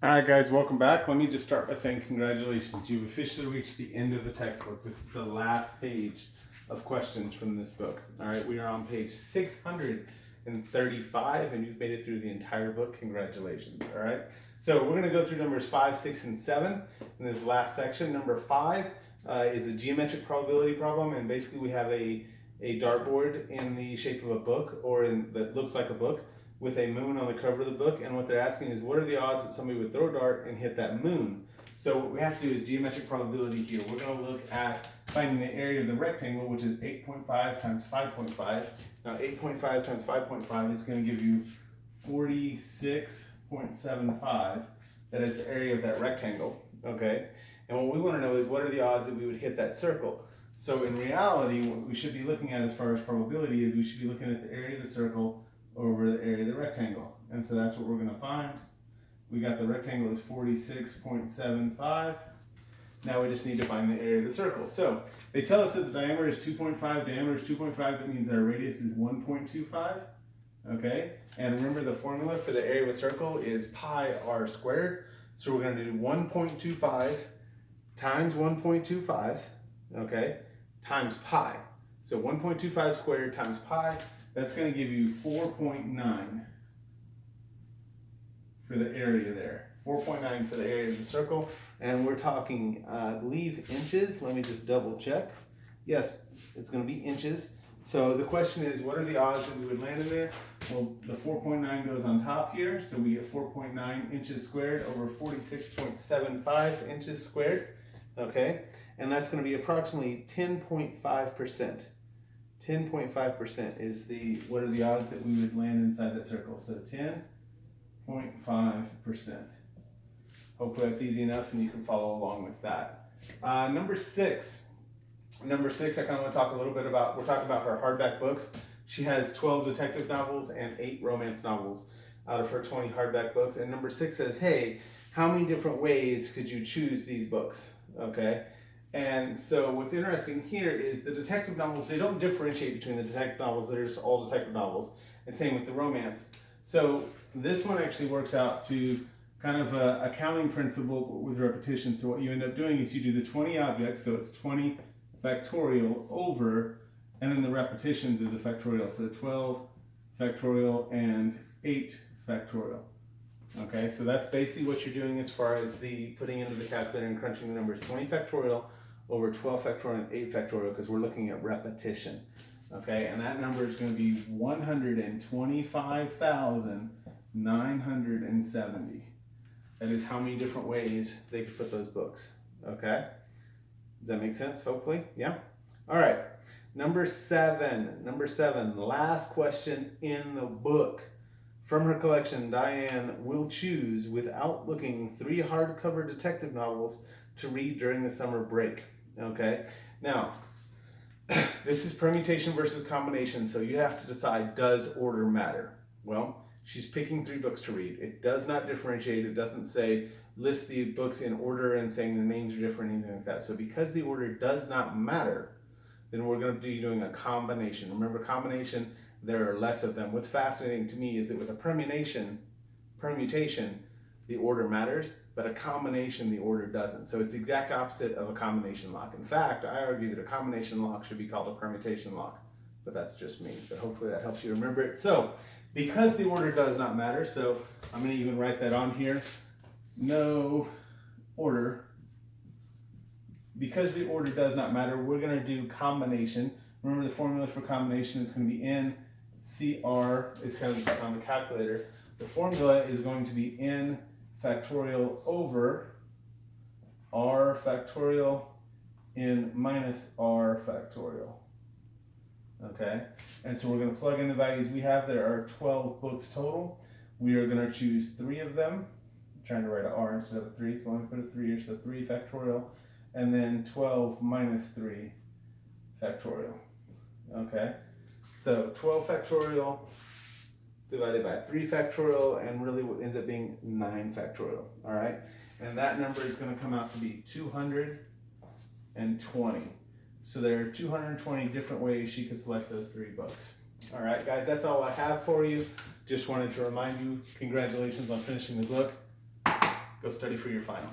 All right, guys, welcome back. Let me just start by saying congratulations. You've officially reached the end of the textbook. This is the last page of questions from this book. All right, we are on page 635, and you've made it through the entire book. Congratulations. All right, so we're going to go through numbers 5, 6, and 7 in this last section. Number 5 is a geometric probability problem, and basically we have a dartboard in the shape of a book, or that looks like a book, with a moon on the cover of the book, and what they're asking is what are the odds that somebody would throw a dart and hit that moon? So what we have to do is geometric probability here. We're going to look at finding the area of the rectangle, which is 8.5 times 5.5. Now 8.5 times 5.5 is going to give you 46.75. That is the area of that rectangle, okay? And what we want to know is what are the odds that we would hit that circle? So in reality, what we should be looking at as far as probability is we should be looking at the area of the circle over the area of the rectangle. And so that's what we're going to find. We got the rectangle is 46.75. Now we just need to find the area of the circle. So they tell us that the diameter is 2.5, diameter is 2.5, that means our radius is 1.25. Okay, and remember the formula for the area of a circle is pi r squared. So we're going to do 1.25 times 1.25, okay, times pi. So 1.25 squared times pi, that's going to give you 4.9 for the area there. 4.9 for the area of the circle. And we're talking, I believe, inches. Let me just double check. Yes, it's going to be inches. So the question is, what are the odds that we would land in there? Well, the 4.9 goes on top here. So we get 4.9 inches squared over 46.75 inches squared. Okay. And that's going to be approximately 10.5%. 10.5% is what are the odds that we would land inside that circle? So 10.5%. Hopefully that's easy enough and you can follow along with that. Number six, I kind of want to talk a little bit about, we're talking about her hardback books. She has 12 detective novels and 8 romance novels out of her 20 hardback books. And number 6 says, hey, how many different ways could you choose these books? Okay. And so what's interesting here is the detective novels, they don't differentiate between the detective novels, they're just all detective novels, and same with the romance. So this one actually works out to kind of a accounting principle with repetition. So what you end up doing is you do the 20 objects, so it's 20 factorial over, and then the repetitions is a factorial, so 12 factorial and 8 factorial. Okay, so that's basically what you're doing as far as the putting into the calculator and crunching the numbers. 20 factorial over 12 factorial and 8 factorial, because we're looking at repetition. Okay, and that number is going to be 125,970. That is how many different ways they could put those books. Okay, does that make sense? Hopefully, yeah. All right, number seven, last question in the book. From her collection, Diane will choose, without looking, 3 hardcover detective novels to read during the summer break. Okay, now this is permutation versus combination, so you have to decide, does order matter? Well, she's picking 3 books to read. It does not differentiate. It doesn't say list the books in order and saying the names are different, anything like that. So because the order does not matter, then we're going to be doing a combination. Remember, combination, there are less of them. What's fascinating to me is that with a permutation, the order matters, but a combination, the order doesn't. So it's the exact opposite of a combination lock. In fact, I argue that a combination lock should be called a permutation lock, but that's just me. But hopefully that helps you remember it. So because the order does not matter, so I'm going to even write that on here. No order. Because the order does not matter, we're going to do combination. Remember the formula for combination, it's going to be NCR, it's kind of on the calculator. The formula is going to be N factorial over R factorial N minus R factorial. Okay, and so we're going to plug in the values we have. There are 12 books total. We are going to choose 3 of them. I'm trying to write an R instead of a 3, so I'm going to put a 3 here, so 3 factorial, and then 12 minus 3 factorial. Okay, so 12 factorial divided by 3 factorial, and really what ends up being 9 factorial. All right, and that number is going to come out to be 220. So there are 220 different ways she could select those 3 books. All right, guys, that's all I have for you. Just wanted to remind you, congratulations on finishing the book. Go study for your final.